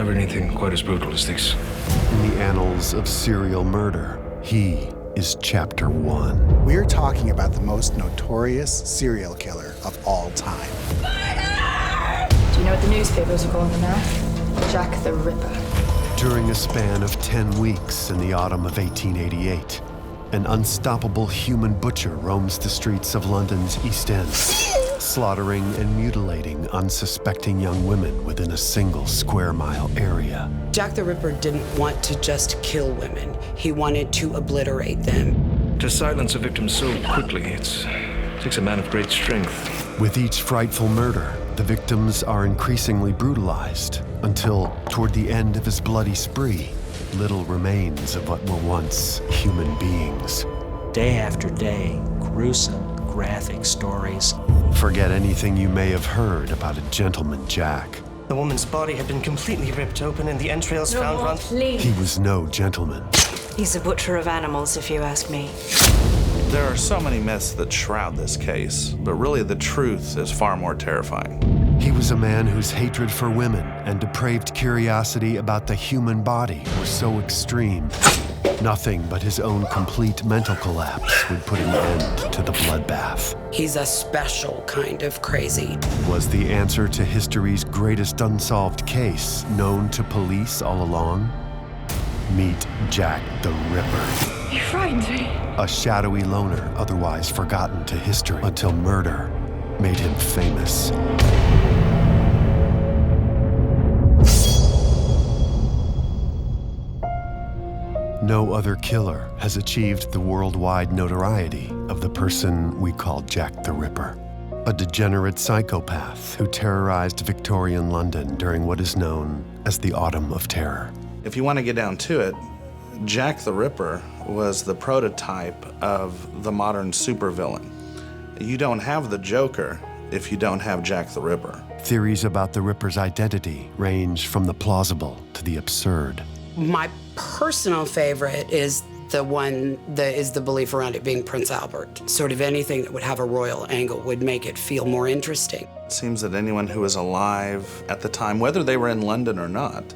Never anything quite as brutal as this. In the annals of serial murder, he is Chapter 1. We're talking about the most notorious serial killer of all time. Do you know what the newspapers are calling him now? Jack the Ripper. During a span of 10 weeks in the autumn of 1888, an unstoppable human butcher roams the streets of London's East End, slaughtering and mutilating unsuspecting young women within a single square-mile area. Jack the Ripper didn't want to just kill women. He wanted to obliterate them. To silence a victim so quickly, it takes a man of great strength. With each frightful murder, the victims are increasingly brutalized until, toward the end of his bloody spree, little remains of what were once human beings. Day after day, gruesome, graphic stories. Forget anything you may have heard about a gentleman Jack. The woman's body had been completely ripped open and the entrails found run. He was no gentleman. He's a butcher of animals, if you ask me. There are so many myths that shroud this case, but really the truth is far more terrifying. He was a man whose hatred for women and depraved curiosity about the human body were so extreme, nothing but his own complete mental collapse would put an end to the bloodbath. He's a special kind of crazy. Was the answer to history's greatest unsolved case known to police all along? Meet Jack the Ripper. You frightened me. A shadowy loner otherwise forgotten to history until murder made him famous. No other killer has achieved the worldwide notoriety of the person we call Jack the Ripper, a degenerate psychopath who terrorized Victorian London during what is known as the Autumn of Terror. If you want to get down to it, Jack the Ripper was the prototype of the modern supervillain. You don't have the Joker if you don't have Jack the Ripper. Theories about the Ripper's identity range from the plausible to the absurd. My personal favorite is the one that is the belief around it being Prince Albert. Sort of anything that would have a royal angle would make it feel more interesting. It seems that anyone who was alive at the time, whether they were in London or not,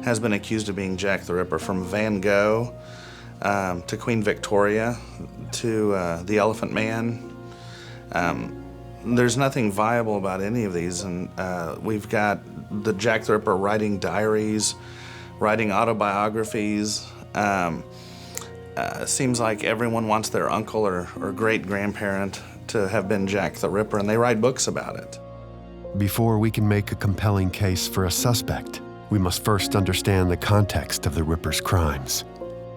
has been accused of being Jack the Ripper, from Van Gogh to Queen Victoria to the Elephant Man. There's nothing viable about any of these, and we've got the Jack the Ripper writing diaries, writing autobiographies. Seems like everyone wants their uncle or great-grandparent to have been Jack the Ripper, and they write books about it. Before we can make a compelling case for a suspect, we must first understand the context of the Ripper's crimes.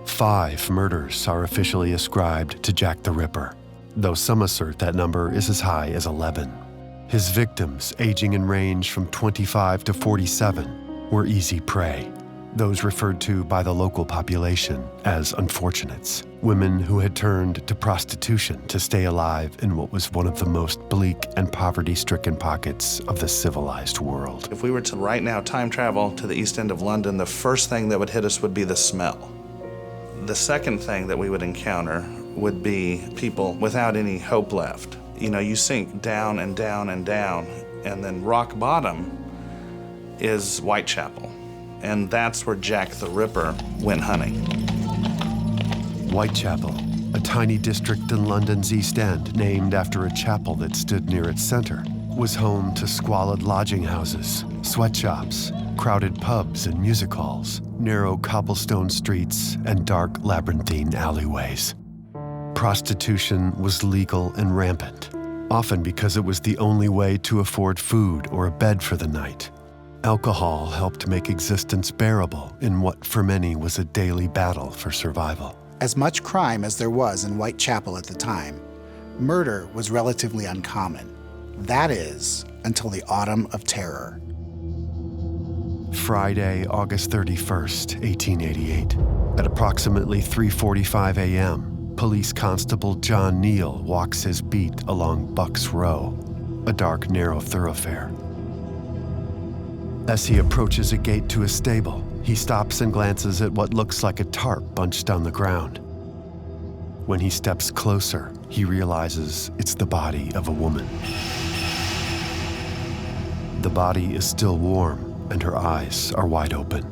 5 murders are officially ascribed to Jack the Ripper, though some assert that number is as high as 11. His victims, aging in range from 25 to 47, were easy prey, those referred to by the local population as unfortunates, women who had turned to prostitution to stay alive in what was one of the most bleak and poverty-stricken pockets of the civilized world. If we were to right now time travel to the East End of London, the first thing that would hit us would be the smell. The second thing that we would encounter would be people without any hope left. You know, you sink down and down and down, and then rock bottom is Whitechapel. And that's where Jack the Ripper went hunting. Whitechapel, a tiny district in London's East End named after a chapel that stood near its center, was home to squalid lodging houses, sweatshops, crowded pubs and music halls, narrow cobblestone streets, and dark labyrinthine alleyways. Prostitution was legal and rampant, often because it was the only way to afford food or a bed for the night. Alcohol helped make existence bearable in what for many was a daily battle for survival. As much crime as there was in Whitechapel at the time, murder was relatively uncommon. That is, until the Autumn of Terror. Friday, August 31st, 1888. At approximately 3:45 a.m., Police Constable John Neal walks his beat along Buck's Row, a dark, narrow thoroughfare. As he approaches a gate to a stable, he stops and glances at what looks like a tarp bunched on the ground. When he steps closer, he realizes it's the body of a woman. The body is still warm, and her eyes are wide open.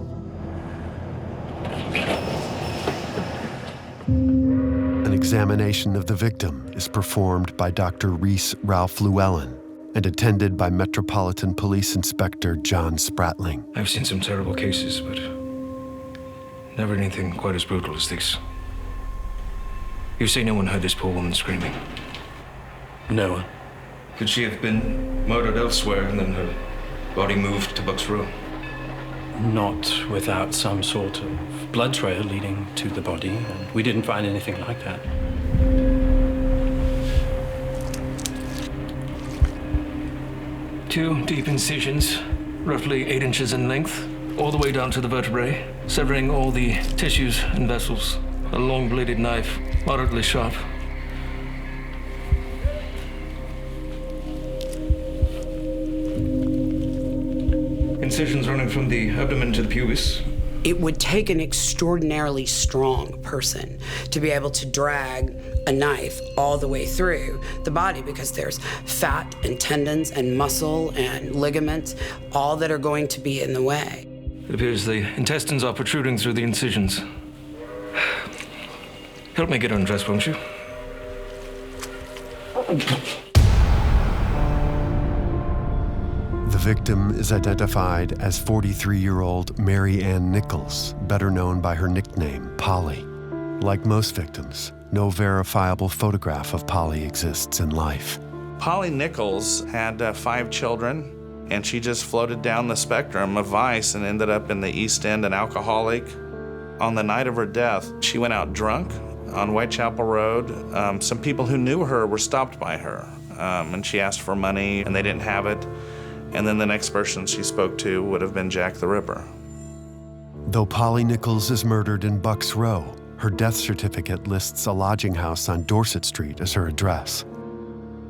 An examination of the victim is performed by Dr. Reese Ralph Llewellyn and attended by Metropolitan Police Inspector John Spratling. I've seen some terrible cases, but never anything quite as brutal as this. You say no one heard this poor woman screaming? No one. Could she have been murdered elsewhere and then her body moved to Bucks Row? Not without some sort of blood trail leading to the body, and we didn't find anything like that. Two deep incisions, roughly 8 inches in length, all the way down to the vertebrae, severing all the tissues and vessels. A long-bladed knife, moderately sharp. Incisions running from the abdomen to the pubis. It would take an extraordinarily strong person to be able to drag a knife all the way through the body, because there's fat and tendons and muscle and ligaments, all that are going to be in the way. It appears the intestines are protruding through the incisions. Help me get undressed, won't you? The victim is identified as 43-year-old Mary Ann Nichols, better known by her nickname, Polly. Like most victims, no verifiable photograph of Polly exists in life. Polly Nichols had 5 children, and she just floated down the spectrum of vice and ended up in the East End, an alcoholic. On the night of her death, she went out drunk on Whitechapel Road. Some people who knew her were stopped by her, and she asked for money, and they didn't have it. And then the next person she spoke to would have been Jack the Ripper. Though Polly Nichols is murdered in Bucks Row, her death certificate lists a lodging house on Dorset Street as her address.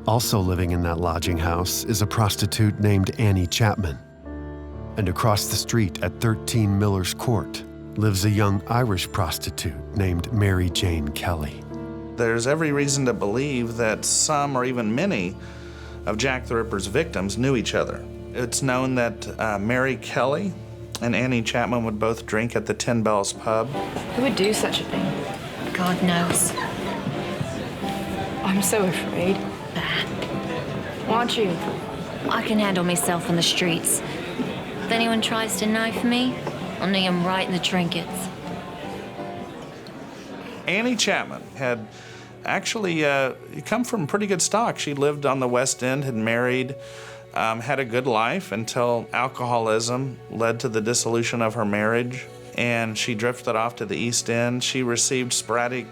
Also living in that lodging house is a prostitute named Annie Chapman. And across the street at 13 Miller's Court lives a young Irish prostitute named Mary Jane Kelly. There's every reason to believe that some or even many of Jack the Ripper's victims knew each other. It's known that Mary Kelly and Annie Chapman would both drink at the 10 Bells pub. Who would do such a thing? God knows. I'm so afraid. Aren't you? I can handle myself on the streets. If anyone tries to knife me, I'll knee him right in the trinkets. Annie Chapman had actually come from pretty good stock. She lived on the West End, had married, had a good life until alcoholism led to the dissolution of her marriage, and she drifted off to the East End. She received sporadic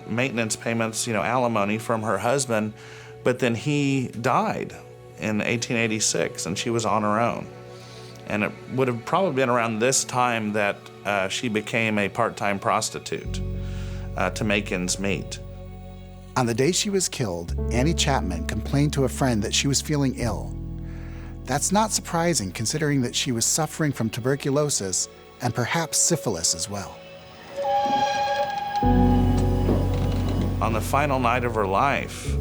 maintenance payments, alimony from her husband, but then he died in 1886, and she was on her own. And it would have probably been around this time that she became a part-time prostitute to make ends meet. On the day she was killed, Annie Chapman complained to a friend that she was feeling ill. That's not surprising, considering that she was suffering from tuberculosis and perhaps syphilis as well. On the final night of her life,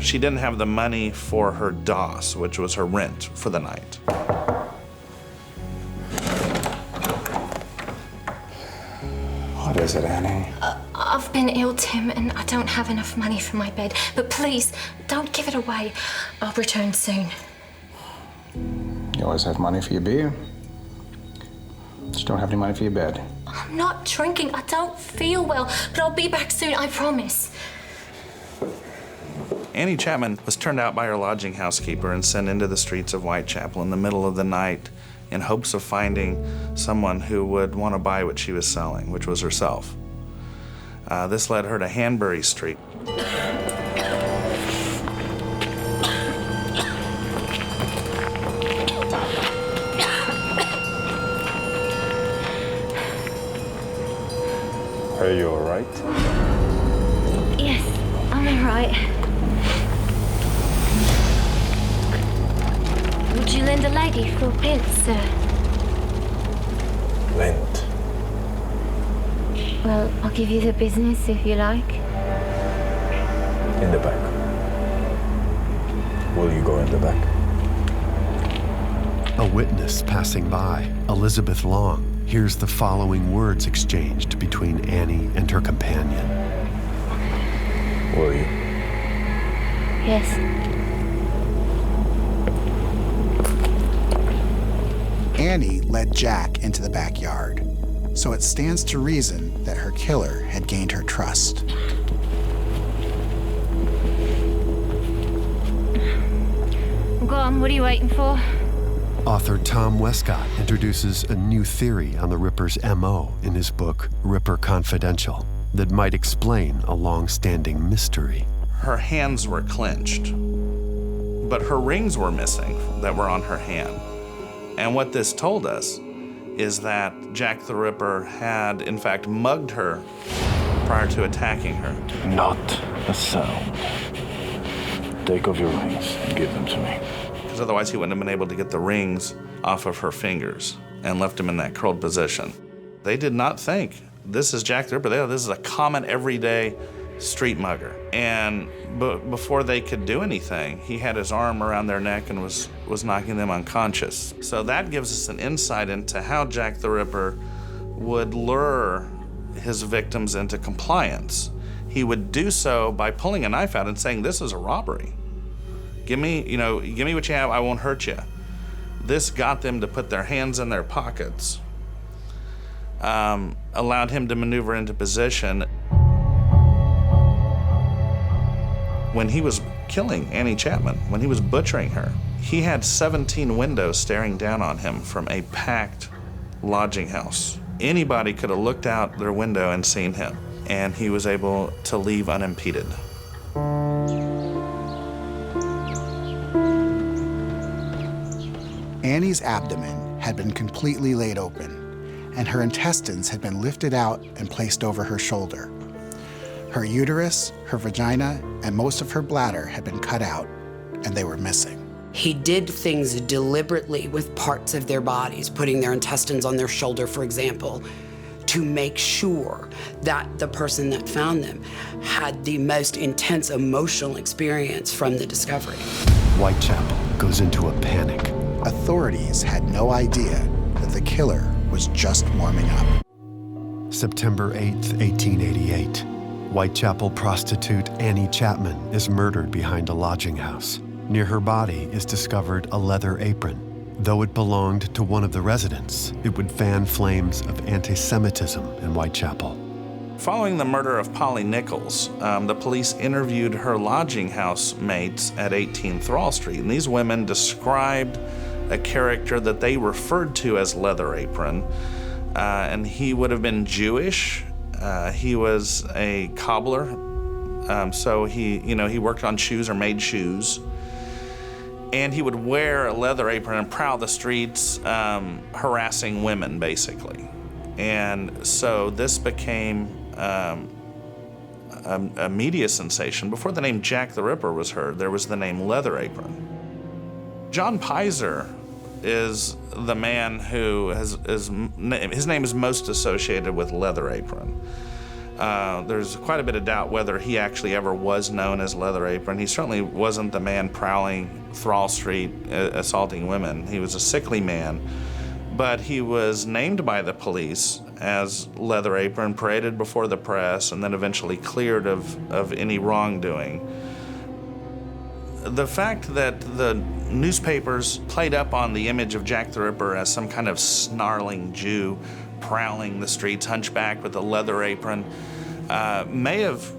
she didn't have the money for her DOS, which was her rent for the night. What is it, Annie? I've been ill, Tim, and I don't have enough money for my bed. But please, don't give it away. I'll return soon. You always have money for your beer. Just don't have any money for your bed. I'm not drinking. I don't feel well, but I'll be back soon, I promise. Annie Chapman was turned out by her lodging housekeeper and sent into the streets of Whitechapel in the middle of the night in hopes of finding someone who would want to buy what she was selling, which was herself. This led her to Hanbury Street. Are you all right? Yes, I'm all right. Would you lend a lady for a pence, sir? Lent. Well, I'll give you the business if you like. In the back. Will you go in the back? A witness passing by, Elizabeth Long, hears the following words exchanged between Annie and her companion. Were you? Yes. Annie led Jack into the backyard, so it stands to reason that her killer had gained her trust. Go on, what are you waiting for? Author Tom Westcott introduces a new theory on the Ripper's MO in his book, Ripper Confidential, that might explain a long-standing mystery. Her hands were clenched, but her rings were missing that were on her hand. And what this told us is that Jack the Ripper had, in fact, mugged her prior to attacking her. Not a sound. Take off your rings and give them to me. Because otherwise he wouldn't have been able to get the rings off of her fingers and left him in that curled position. They did not think, this is Jack the Ripper. This is a common, everyday street mugger. And before they could do anything, he had his arm around their neck and was knocking them unconscious. So that gives us an insight into how Jack the Ripper would lure his victims into compliance. He would do so by pulling a knife out and saying, this is a robbery. Give me what you have, I won't hurt you. This got them to put their hands in their pockets, allowed him to maneuver into position. When he was killing Annie Chapman, when he was butchering her, he had 17 windows staring down on him from a packed lodging house. Anybody could have looked out their window and seen him, and he was able to leave unimpeded. Annie's abdomen had been completely laid open, and her intestines had been lifted out and placed over her shoulder. Her uterus, her vagina, and most of her bladder had been cut out, and they were missing. He did things deliberately with parts of their bodies, putting their intestines on their shoulder, for example, to make sure that the person that found them had the most intense emotional experience from the discovery. Whitechapel goes into a panic. Authorities had no idea that the killer was just warming up. September 8th, 1888. Whitechapel prostitute Annie Chapman is murdered behind a lodging house. Near her body is discovered a leather apron. Though it belonged to one of the residents, it would fan flames of anti-Semitism in Whitechapel. Following the murder of Polly Nichols, the police interviewed her lodging house mates at 18 Thrall Street, and these women described a character that they referred to as Leather Apron, and he would have been Jewish. He was a cobbler, so he worked on shoes or made shoes. And he would wear a leather apron and prowl the streets, harassing women, basically. And so this became a media sensation. Before the name Jack the Ripper was heard, there was the name Leather Apron. John Pizer is the man who his name is most associated with Leather Apron. There's quite a bit of doubt whether he actually ever was known as Leather Apron. He certainly wasn't the man prowling Thrall Street, assaulting women. He was a sickly man, but he was named by the police as Leather Apron, paraded before the press, and then eventually cleared of any wrongdoing. The fact that the newspapers played up on the image of Jack the Ripper as some kind of snarling Jew prowling the streets, hunchbacked with a leather apron, may have,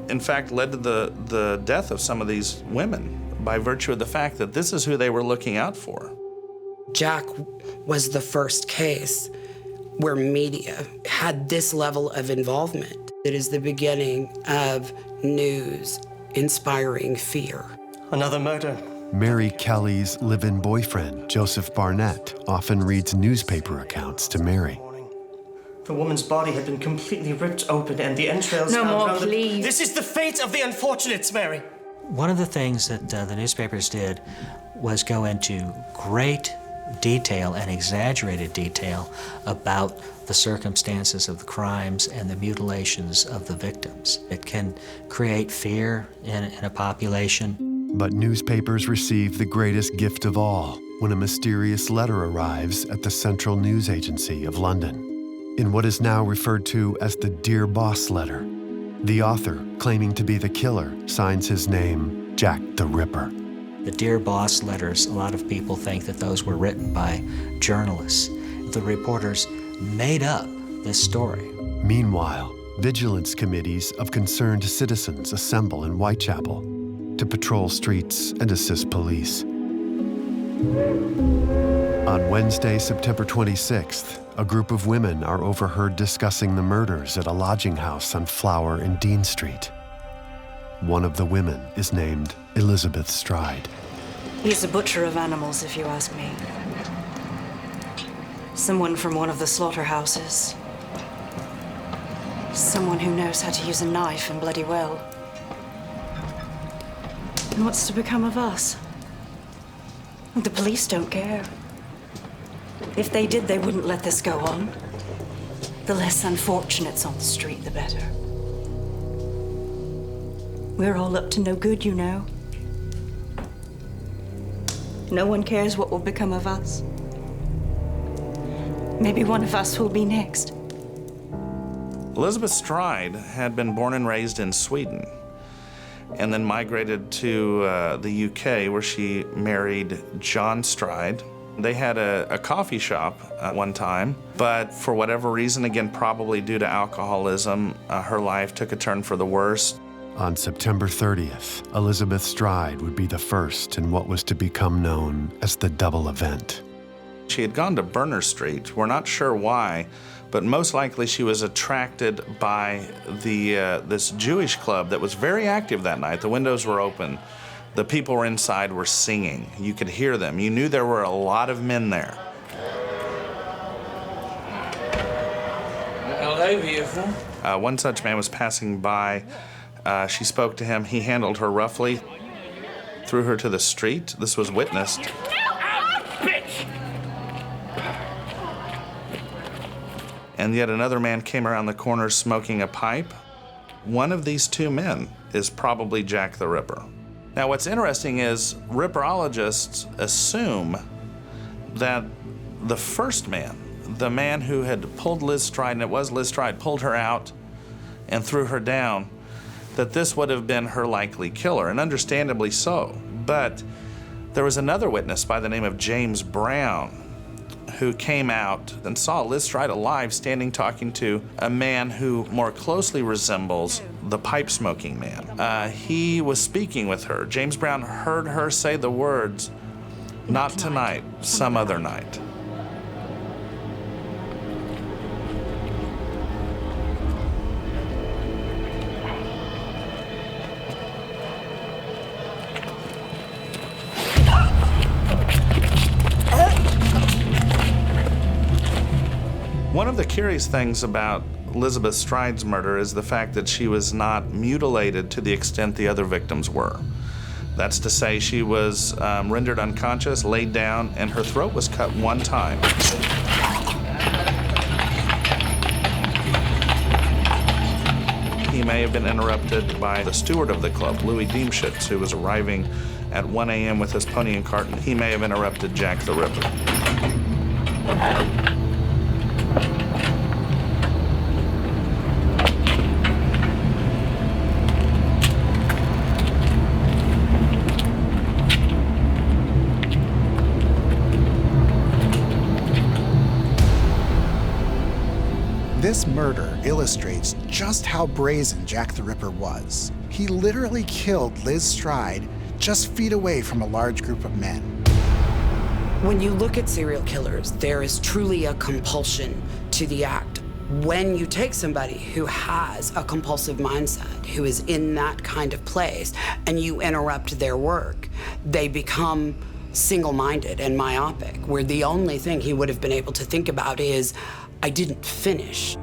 in fact, led to the death of some of these women by virtue of the fact that this is who they were looking out for. Jack was the first case where media had this level of involvement. It is the beginning of news inspiring fear. Another murder. Mary Kelly's live-in boyfriend, Joseph Barnett, often reads newspaper accounts to Mary. The woman's body had been completely ripped open and the entrails No found more, around please. This is the fate of the unfortunates, Mary. One of the things that the newspapers did was go into great detail and exaggerated detail about the circumstances of the crimes and the mutilations of the victims. It can create fear in a population. But newspapers receive the greatest gift of all, when a mysterious letter arrives at the Central News Agency of London, in what is now referred to as the Dear Boss letter. The author, claiming to be the killer, signs his name Jack the Ripper. The Dear Boss letters, a lot of people think that those were written by journalists. The reporters made up this story. Meanwhile, vigilance committees of concerned citizens assemble in Whitechapel to patrol streets and assist police. On Wednesday, September 26th, a group of women are overheard discussing the murders at a lodging house on Flower and Dean Street. One of the women is named Elizabeth Stride. He's a butcher of animals, if you ask me. Someone from one of the slaughterhouses. Someone who knows how to use a knife and bloody well. And what's to become of us? The police don't care. If they did, they wouldn't let this go on. The less unfortunates on the street, the better. We're all up to no good, you know. No one cares what will become of us. Maybe one of us will be next. Elizabeth Stride had been born and raised in Sweden and then migrated to the UK, where she married John Stride. They had a coffee shop at one time, but for whatever reason, again, probably due to alcoholism, her life took a turn for the worse. On September 30th, Elizabeth Stride would be the first in what was to become known as the double event. She had gone to Burner Street. We're not sure why, but most likely she was attracted by this Jewish club that was very active that night. The windows were open. The people inside were singing. You could hear them. You knew there were a lot of men there. Hello, beautiful. One such man was passing by. She spoke to him. He handled her roughly, threw her to the street. This was witnessed. And yet another man came around the corner smoking a pipe. One of these two men is probably Jack the Ripper. Now, what's interesting is Ripperologists assume that the first man, the man who had pulled Liz Stride, and it was Liz Stride, pulled her out and threw her down, that this would have been her likely killer, and understandably so. But there was another witness by the name of James Brown who came out and saw Liz Stride alive, standing talking to a man who more closely resembles the pipe-smoking man. He was speaking with her. James Brown heard her say the words, "Not tonight, some other night." One of the curious things about Elizabeth Stride's murder is the fact that she was not mutilated to the extent the other victims were. That's to say, she was rendered unconscious, laid down, and her throat was cut one time. He may have been interrupted by the steward of the club, Louis Diemschutz, who was arriving at 1 a.m. with his pony and cart, and he may have interrupted Jack the Ripper. This murder illustrates just how brazen Jack the Ripper was. He literally killed Liz Stride just feet away from a large group of men. When you look at serial killers, there is truly a compulsion to the act. When you take somebody who has a compulsive mindset, who is in that kind of place, and you interrupt their work, they become single-minded and myopic, where the only thing he would have been able to think about is, I didn't finish.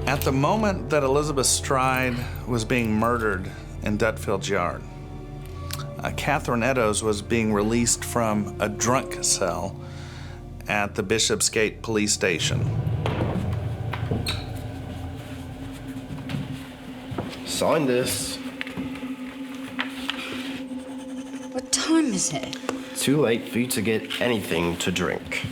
At the moment that Elizabeth Stride was being murdered in Dutfield's yard, Catherine Eddowes was being released from a drunk cell at the Bishopsgate police station. Sign this. time is it? Too late for you to get anything to drink.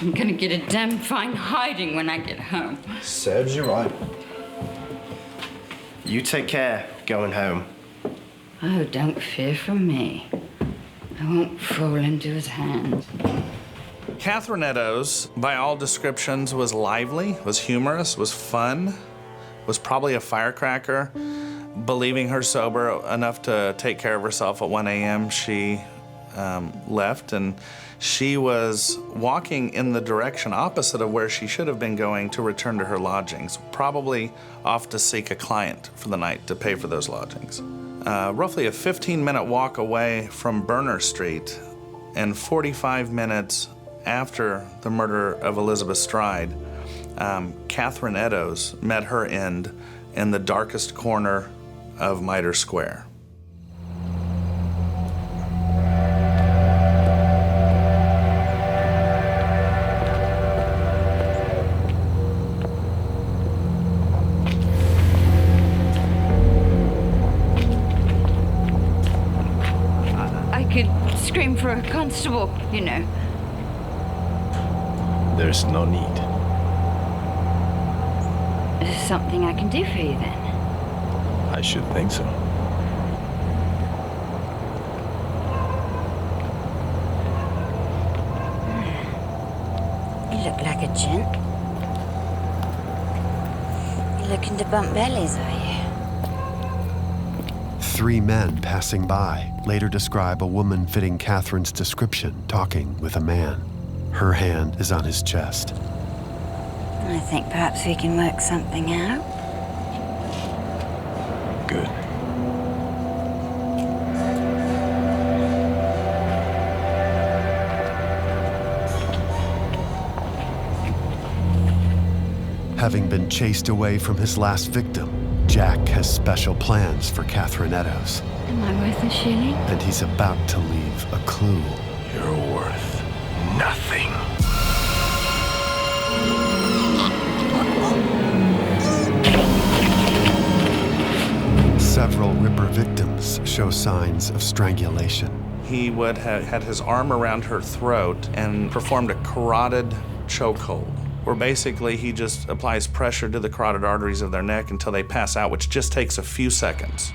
I'm gonna get a damn fine hiding when I get home. Serves you right. You take care going home. Oh, don't fear for me. I won't fall into his hands. Catherine Eddowes, by all descriptions, was lively, was humorous, was fun, was probably a firecracker. Believing her sober enough to take care of herself at 1 a.m., she left, and she was walking in the direction opposite of where she should have been going to return to her lodgings, probably off to seek a client for the night to pay for those lodgings. Roughly a 15-minute walk away from Burner Street, and 45 minutes after the murder of Elizabeth Stride, Catherine Eddowes met her end in the darkest corner of Mitre Square. I could scream for a constable, you know. There's no need. Is there something I can do for you then? I should think so. You look like a gent. You're looking to bump bellies, are you? 3 men passing by later describe a woman fitting Catherine's description talking with a man. Her hand is on his chest. I think perhaps we can work something out. Good. Having been chased away from his last victim, Jack has special plans for Catherine Eddowes. Am I worth a shilling? And he's about to leave a clue. You're worth nothing. Several Ripper victims show signs of strangulation. He would have had his arm around her throat and performed a carotid chokehold, where basically he just applies pressure to the carotid arteries of their neck until they pass out, which just takes a few seconds.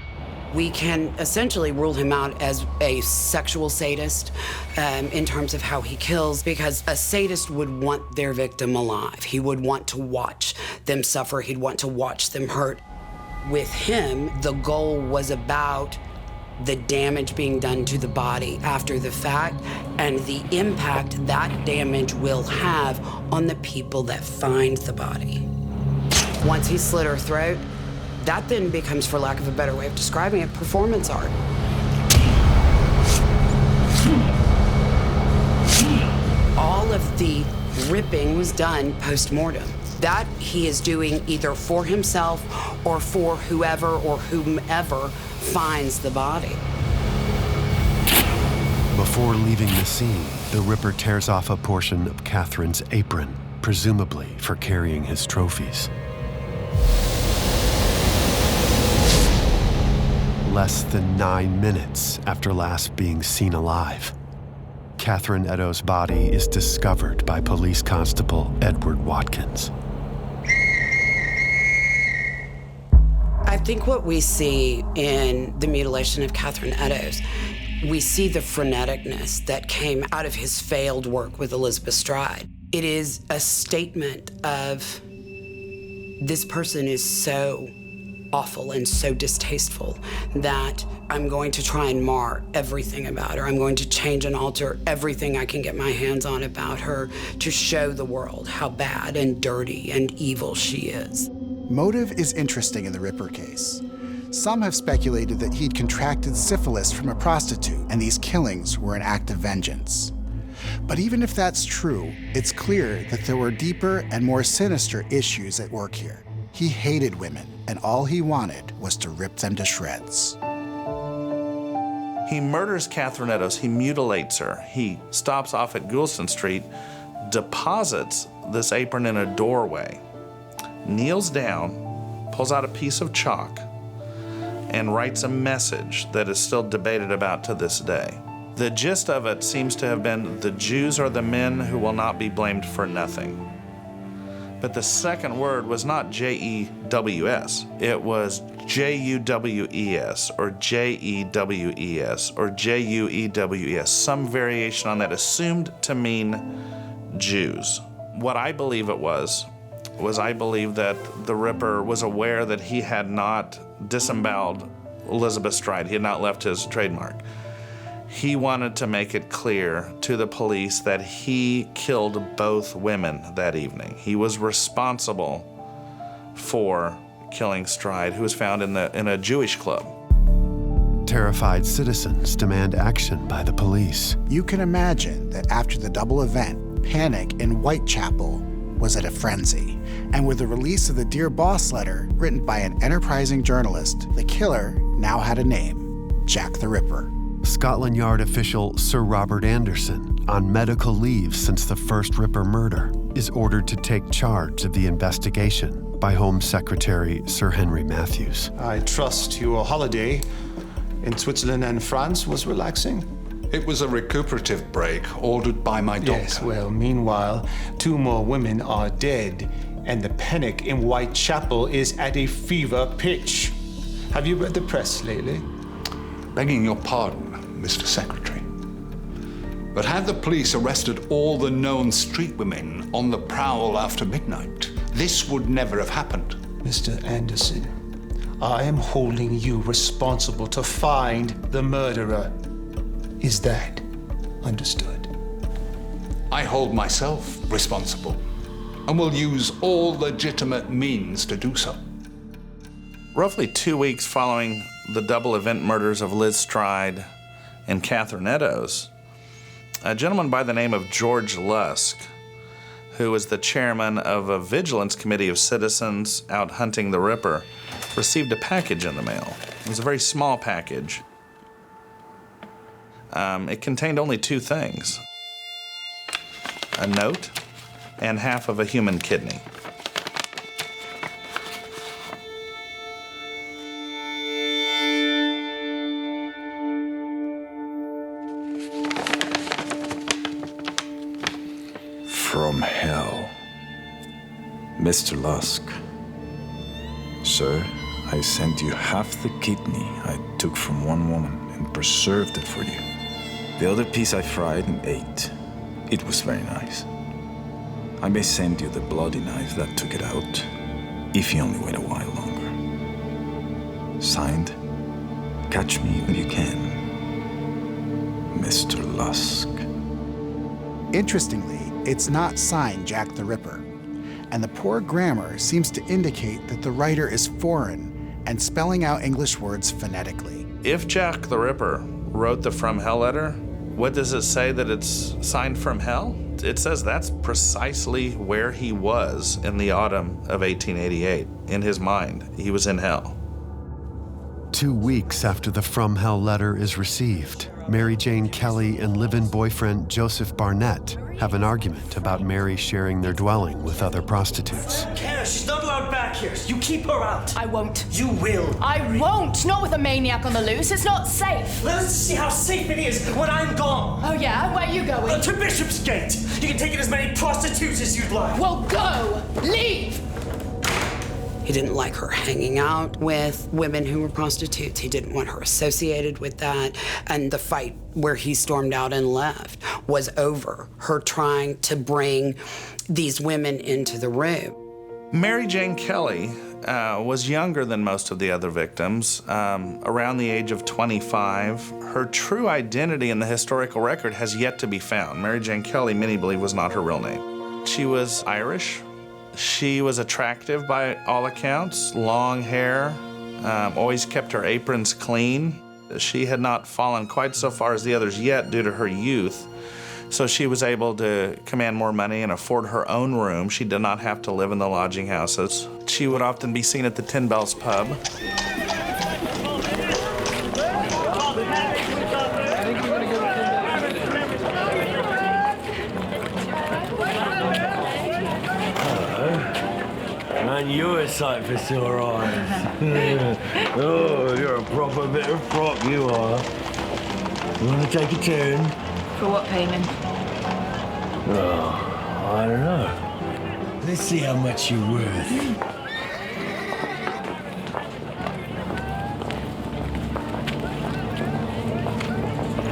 We can essentially rule him out as a sexual sadist in terms of how he kills, because a sadist would want their victim alive. He would want to watch them suffer. He'd want to watch them hurt. With him, the goal was about the damage being done to the body after the fact and the impact that damage will have on the people that find the body. Once he slit her throat, that then becomes, for lack of a better way of describing it, performance art. All of the ripping was done post-mortem. That he is doing either for himself or for whoever or whomever finds the body. Before leaving the scene, the Ripper tears off a portion of Catherine's apron, presumably for carrying his trophies. Less than 9 minutes after last being seen alive, Catherine Eddowes' body is discovered by police constable Edward Watkins. I think what we see in the mutilation of Catherine Eddowes, we see the freneticness that came out of his failed work with Elizabeth Stride. It is a statement of this person is so awful and so distasteful that I'm going to try and mar everything about her. I'm going to change and alter everything I can get my hands on about her to show the world how bad and dirty and evil she is. Motive is interesting in the Ripper case. Some have speculated that he'd contracted syphilis from a prostitute and these killings were an act of vengeance. But even if that's true, it's clear that there were deeper and more sinister issues at work here. He hated women, and all he wanted was to rip them to shreds. He murders Catherine Eddowes, he mutilates her. He stops off at Goulston Street, deposits this apron in a doorway, kneels down, pulls out a piece of chalk, and writes a message that is still debated about to this day. The gist of it seems to have been, the Jews are the men who will not be blamed for nothing. But the second word was not J-E-W-S. It was J-U-W-E-S or J-E-W-E-S or J-U-E-W-E-S, some variation on that, assumed to mean Jews. What I believe it was I believe that the Ripper was aware that he had not disemboweled Elizabeth Stride. He had not left his trademark. He wanted to make it clear to the police that he killed both women that evening. He was responsible for killing Stride, who was found in a Jewish club. Terrified citizens demand action by the police. You can imagine that after the double event, panic in Whitechapel was at a frenzy. And with the release of the Dear Boss letter written by an enterprising journalist, the killer now had a name: Jack the Ripper. Scotland Yard official Sir Robert Anderson, on medical leave since the first Ripper murder, is ordered to take charge of the investigation by Home Secretary Sir Henry Matthews. I trust your holiday in Switzerland and France was relaxing? It was a recuperative break ordered by my doctor. Yes, well, meanwhile, 2 more women are dead, and the panic in Whitechapel is at a fever pitch. Have you read the press lately? Begging your pardon, Mr. Secretary, but had the police arrested all the known street women on the prowl after midnight, this would never have happened. Mr. Anderson, I am holding you responsible to find the murderer. Is that understood? I hold myself responsible and will use all legitimate means to do so. Roughly 2 weeks following the double event murders of Liz Stride and Catherine Eddowes, a gentleman by the name of George Lusk, who was the chairman of a vigilance committee of citizens out hunting the Ripper, received a package in the mail. It was a very small package. It contained only 2 things: a note and half of a human kidney. From hell. Mr. Lusk. Sir, I sent you half the kidney I took from one woman and preserved it for you. The other piece I fried and ate. It was very nice. I may send you the bloody knife that took it out, if you only wait a while longer. Signed, catch me when you can, Mr. Lusk. Interestingly, it's not signed Jack the Ripper, and the poor grammar seems to indicate that the writer is foreign and spelling out English words phonetically. If Jack the Ripper wrote the From Hell letter, what does it say that it's signed from hell? It says that's precisely where he was in the autumn of 1888. In his mind, he was in hell. 2 weeks after the From Hell letter is received, Mary Jane Kelly and live-in boyfriend Joseph Barnett have an argument about Mary sharing their dwelling with other prostitutes. Kara, she's not allowed back here. You keep her out. I won't. You will. I won't! Not with a maniac on the loose. It's not safe. Let's see how safe it is when I'm gone. Oh yeah? Where are you going? To Bishopsgate. You can take in as many prostitutes as you'd like. Well, go! Leave! He didn't like her hanging out with women who were prostitutes. He didn't want her associated with that. And the fight where he stormed out and left was over her trying to bring these women into the room. Mary Jane Kelly was younger than most of the other victims, around the age of 25. Her true identity in the historical record has yet to be found. Mary Jane Kelly, many believe, was not her real name. She was Irish. She was attractive by all accounts, long hair, always kept her aprons clean. She had not fallen quite so far as the others yet due to her youth, so she was able to command more money and afford her own room. She did not have to live in the lodging houses. She would often be seen at the Tin Bells pub. Man, you're sight for sore eyes. Oh, you're a proper bit of prop, you are. You want to take a turn? For what payment? Oh, I don't know. Let's see how much you're worth.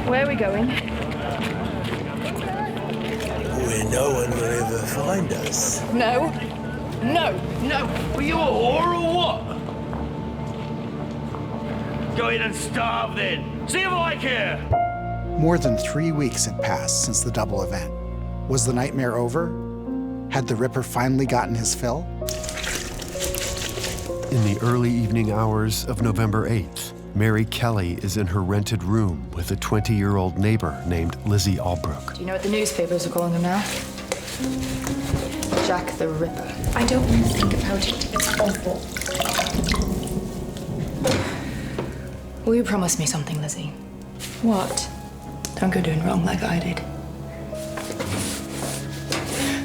Where are we going? Where no one will ever find us. No. No. No. Are you a whore or what? Go in and starve then. See if I care. More than 3 weeks had passed since the double event. Was the nightmare over? Had the Ripper finally gotten his fill? In the early evening hours of November 8th, Mary Kelly is in her rented room with a 20-year-old neighbor named Lizzie Albrook. Do you know what the newspapers are calling him now? Jack the Ripper. I don't want to think about it. It's awful. Will you promise me something, Lizzie? What? Don't go doing wrong like I did.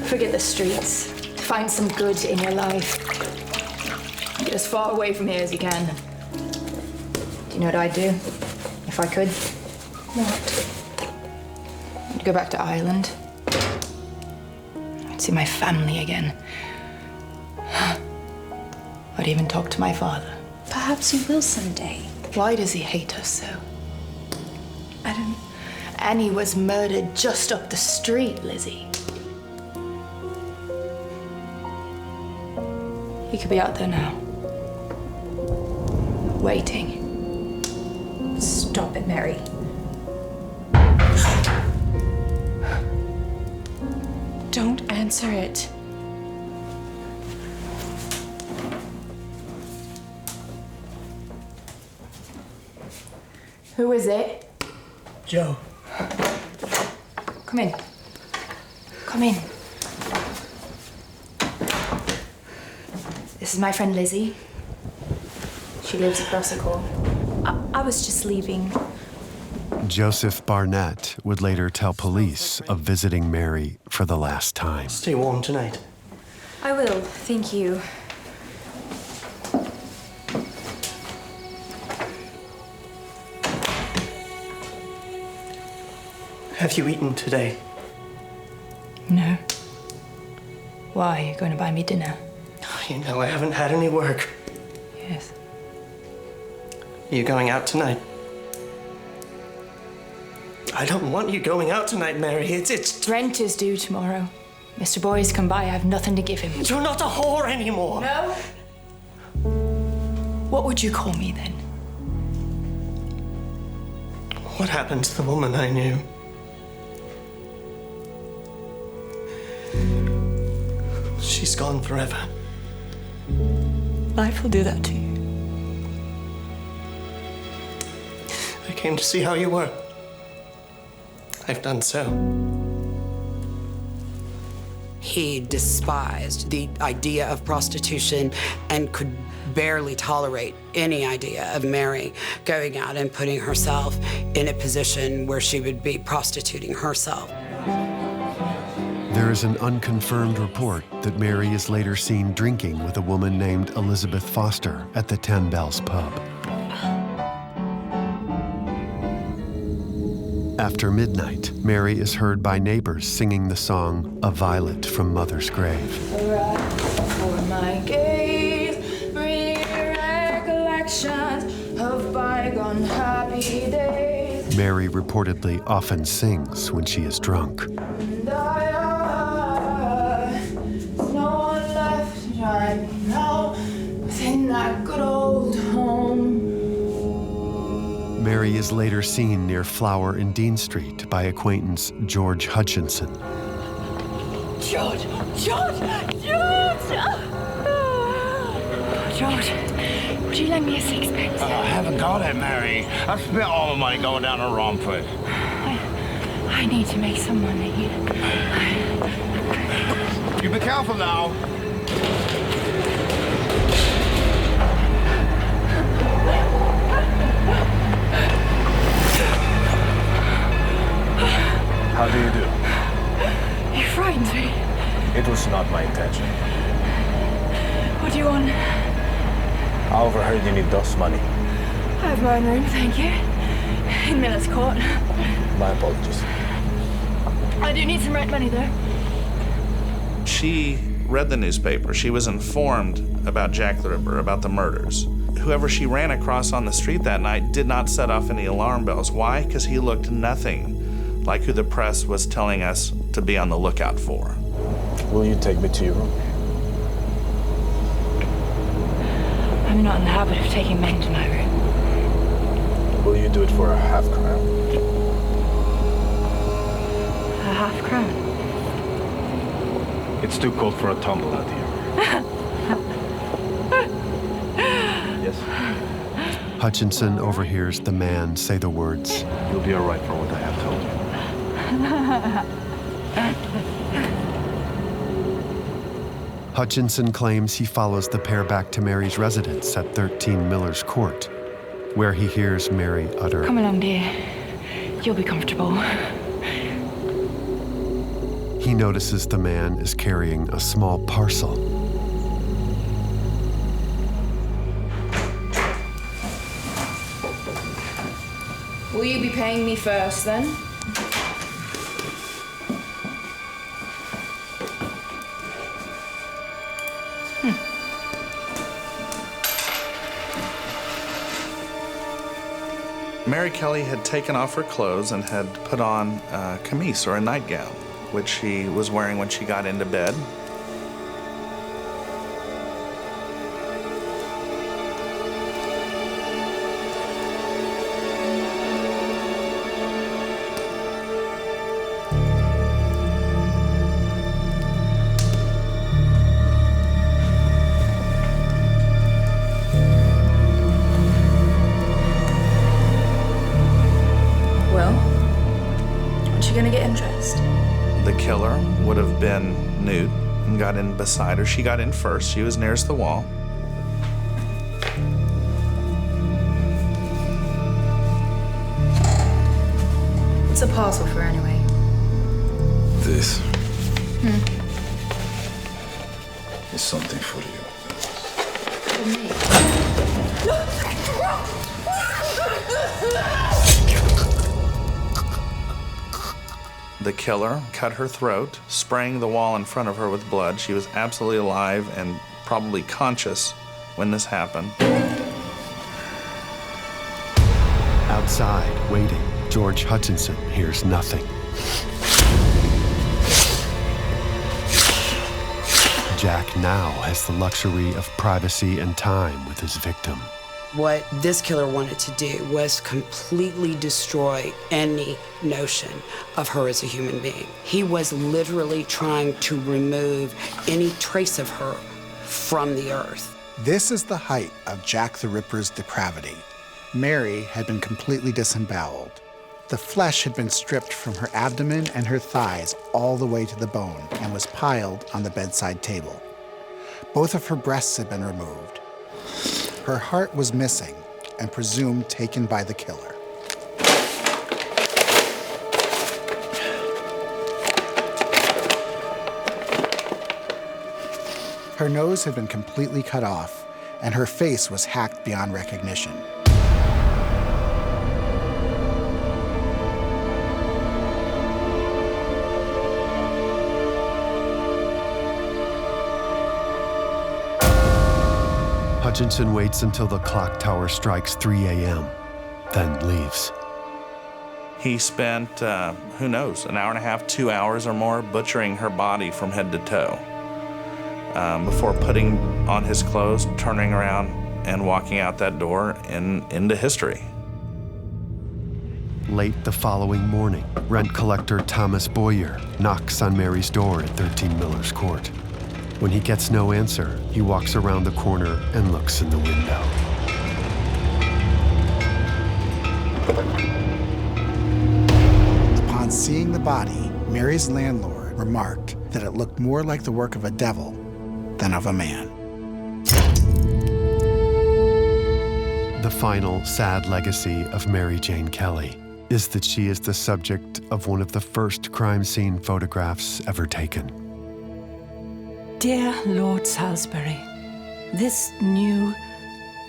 Forget the streets. Find some good in your life. Get as far away from here as you can. Do you know what I'd do? If I could? What? I'd go back to Ireland. I'd see my family again. I'd even talk to my father. Perhaps you will someday. Why does he hate us so? I don't... Annie was murdered just up the street, Lizzie. He could be out there now. Waiting. Stop it, Mary. Don't answer it. Who is it? Joe. Come in. Come in. This is my friend Lizzie. She lives across the court. I was just leaving. Joseph Barnett would later tell police of visiting Mary for the last time. Stay warm tonight. I will, thank you. Have you eaten today? No. Why? Are you going to buy me dinner? You know, I haven't had any work. Yes. Are you going out tonight? I don't want you going out tonight, Mary. It's... Rent is due tomorrow. Mr. Boyes come by. I have nothing to give him. You're not a whore anymore. No? What would you call me then? What happened to the woman I knew? She's gone forever. Life will do that to you. I came to see how you were. I've done so. He despised the idea of prostitution and could barely tolerate any idea of Mary going out and putting herself in a position where she would be prostituting herself. There is an unconfirmed report that Mary is later seen drinking with a woman named Elizabeth Foster at the 10 Bells pub. After midnight, Mary is heard by neighbors singing the song "A Violet from Mother's Grave." For my gaze, bring recollections of bygone happy days. Mary reportedly often sings when she is drunk. And there's no one left to drive me now within that good old home. Mary is later seen near Flower and Dean Street by acquaintance George Hutchinson. George! George! George! George, would you lend me a sixpence? I haven't got it, Mary. I've spent all the money going down to Romford. I need to make some money. You be careful now. How do you do? You frightened me. It was not my intention. What do you want? one. I overheard you need dust money. I have my own room, thank you. In Miller's Court. My apologies. I do need some rent money, though. She read the newspaper. She was informed about Jack the Ripper, about the murders. Whoever she ran across on the street that night did not set off any alarm bells. Why? Because he looked nothing like who the press was telling us to be on the lookout for. Will you take me to your room? I'm not in the habit of taking men to my room. Will you do it for a half crown? A half crown? It's too cold for a tumble out here. Yes? Hutchinson overhears the man say the words. You'll be all right for what I have told you. Hutchinson claims he follows the pair back to Mary's residence at 13 Miller's Court, where he hears Mary utter, Come along, dear. You'll be comfortable. He notices the man is carrying a small parcel. Will you be paying me first, then? Mary Kelly had taken off her clothes and had put on a camise, or a nightgown, which she was wearing when she got into bed. Gonna get interest? The killer would have been nude and got in beside her. She got in first. She was nearest the wall. What's a parcel for, anyway? This is something for you. For me? The killer cut her throat, spraying the wall in front of her with blood. She was absolutely alive and probably conscious when this happened. Outside, waiting, George Hutchinson hears nothing. Jack now has the luxury of privacy and time with his victim. What this killer wanted to do was completely destroy any notion of her as a human being. He was literally trying to remove any trace of her from the earth. This is the height of Jack the Ripper's depravity. Mary had been completely disemboweled. The flesh had been stripped from her abdomen and her thighs all the way to the bone and was piled on the bedside table. Both of her breasts had been removed. Her heart was missing and presumed taken by the killer. Her nose had been completely cut off, and her face was hacked beyond recognition. Hutchinson waits until the clock tower strikes 3 a.m., then leaves. He spent, who knows, an hour and a half, 2 hours or more butchering her body from head to toe before putting on his clothes, turning around, and walking out that door and into history. Late the following morning, rent collector Thomas Boyer knocks on Mary's door at 13 Miller's Court. When he gets no answer, he walks around the corner and looks in the window. Upon seeing the body, Mary's landlord remarked that it looked more like the work of a devil than of a man. The final sad legacy of Mary Jane Kelly is that she is the subject of one of the first crime scene photographs ever taken. Dear Lord Salisbury, This new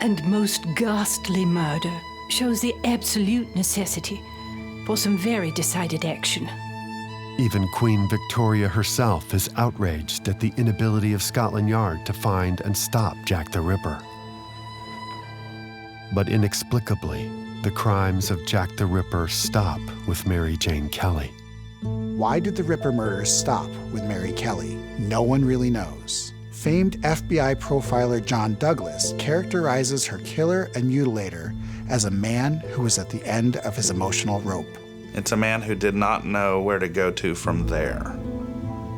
and most ghastly murder shows the absolute necessity for some very decided action. Even Queen Victoria herself is outraged at the inability of Scotland Yard to find and stop Jack the Ripper. But inexplicably, the crimes of Jack the Ripper stop with Mary Jane Kelly. Why did the Ripper murders stop with Mary Kelly? No one really knows. Famed FBI profiler John Douglas characterizes her killer and mutilator as a man who was at the end of his emotional rope. It's a man who did not know where to go to from there.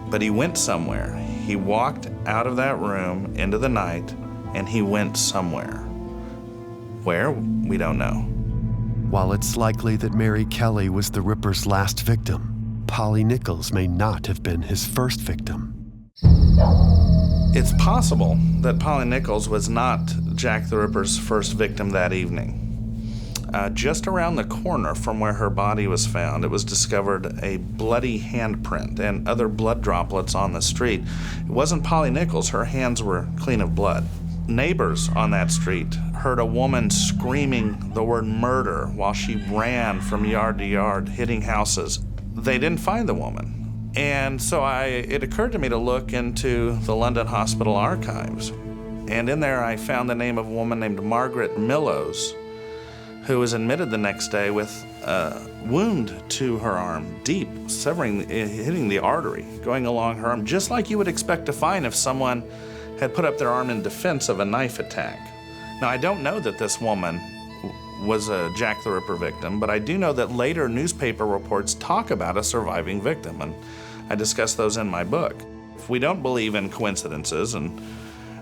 But he went somewhere. He walked out of that room into the night, and he went somewhere. Where? We don't know. While it's likely that Mary Kelly was the Ripper's last victim, Polly Nichols may not have been his first victim. It's possible that Polly Nichols was not Jack the Ripper's first victim that evening. Just around the corner from where her body was found, it was discovered a bloody handprint and other blood droplets on the street. It wasn't Polly Nichols. Her hands were clean of blood. Neighbors on that street heard a woman screaming the word murder while she ran from yard to yard, hitting houses. They didn't find the woman. And so it occurred to me to look into the London Hospital archives. And in there I found the name of a woman named Margaret Millows, who was admitted the next day with a wound to her arm, deep, hitting the artery, going along her arm, just like you would expect to find if someone had put up their arm in defense of a knife attack. Now, I don't know that this woman was a Jack the Ripper victim, but I do know that later newspaper reports talk about a surviving victim, and I discuss those in my book. If we don't believe in coincidences, and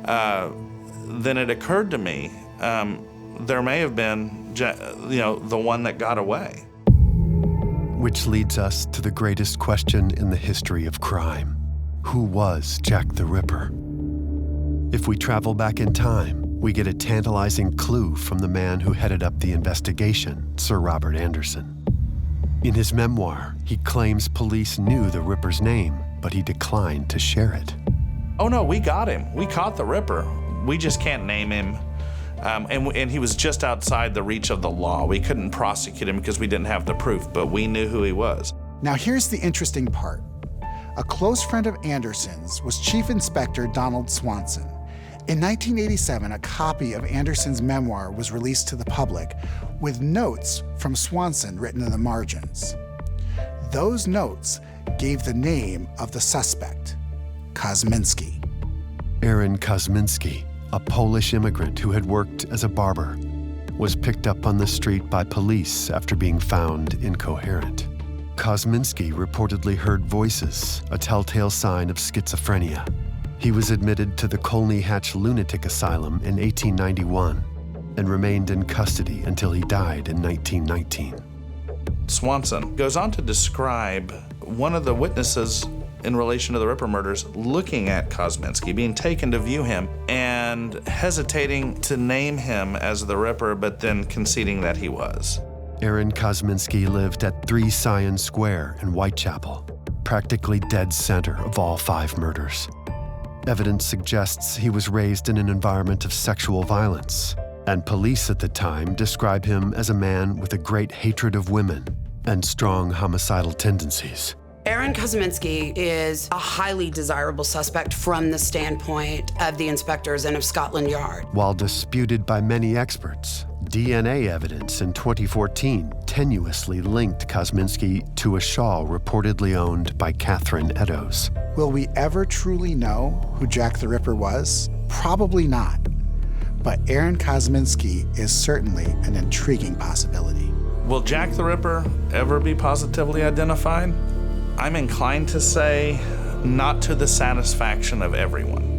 then it occurred to me there may have been, the one that got away. Which leads us to the greatest question in the history of crime. Who was Jack the Ripper? If we travel back in time, we get a tantalizing clue from the man who headed up the investigation, Sir Robert Anderson. In his memoir, he claims police knew the Ripper's name, but he declined to share it. Oh no, we got him. We caught the Ripper. We just can't name him. And he was just outside the reach of the law. We couldn't prosecute him because we didn't have the proof, but we knew who he was. Now here's the interesting part. A close friend of Anderson's was Chief Inspector Donald Swanson. In 1987, a copy of Anderson's memoir was released to the public with notes from Swanson written in the margins. Those notes gave the name of the suspect, Kosminski. Aaron Kosminski, a Polish immigrant who had worked as a barber, was picked up on the street by police after being found incoherent. Kosminski reportedly heard voices, a telltale sign of schizophrenia. He was admitted to the Colney Hatch Lunatic Asylum in 1891 and remained in custody until he died in 1919. Swanson goes on to describe one of the witnesses in relation to the Ripper murders looking at Kosminski, being taken to view him, and hesitating to name him as the Ripper, but then conceding that he was. Aaron Kosminski lived at 3 Scion Square in Whitechapel, practically dead center of all 5 murders. Evidence suggests he was raised in an environment of sexual violence, and police at the time describe him as a man with a great hatred of women and strong homicidal tendencies. Aaron Kosminski is a highly desirable suspect from the standpoint of the inspectors and of Scotland Yard. While disputed by many experts, DNA evidence in 2014 tenuously linked Kosminski to a shawl reportedly owned by Catherine Eddowes. Will we ever truly know who Jack the Ripper was? Probably not. But Aaron Kosminski is certainly an intriguing possibility. Will Jack the Ripper ever be positively identified? I'm inclined to say not to the satisfaction of everyone.